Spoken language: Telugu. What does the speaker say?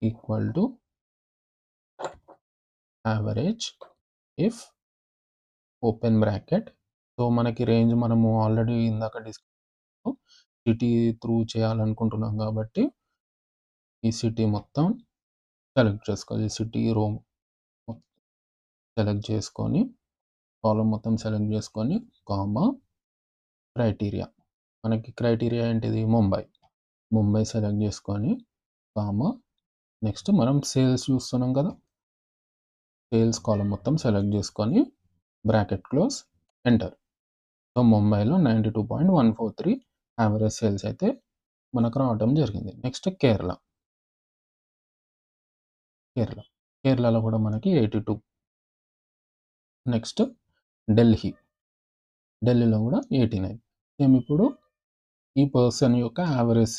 Equal to average if open bracket. So మనకి రేంజ్ మనము ఆల్రెడీ ఇందాక సిటీ త్రూ చేయాలనుకుంటున్నాం కాబట్టి ఈ సిటీ మొత్తం సెలెక్ట్ చేసుకోవాలి. ఈ సిటీ రో సెలెక్ట్ చేసుకొని కాలం మొత్తం సెలెక్ట్ చేసుకొని కామా క్రైటీరియా. మనకి క్రైటీరియా ఏంటిది? ముంబై సెలెక్ట్ చేసుకొని కామా నెక్స్ట్ మనం సేల్స్ చూస్తున్నాం కదా, సేల్స్ కాలం మొత్తం సెలెక్ట్ చేసుకొని బ్రాకెట్ క్లోజ్ ఎంటర్. సో ముంబైలో 92.143 యావరేజ్ సేల్స్ అయితే మనకు రావడం జరిగింది. నెక్స్ట్ కేరళలో కూడా మనకి 82. నెక్స్ట్ ఢిల్లీలో కూడా 89. సేమ్ ఇప్పుడు ఈ పర్సన్ యొక్క యావరేజ్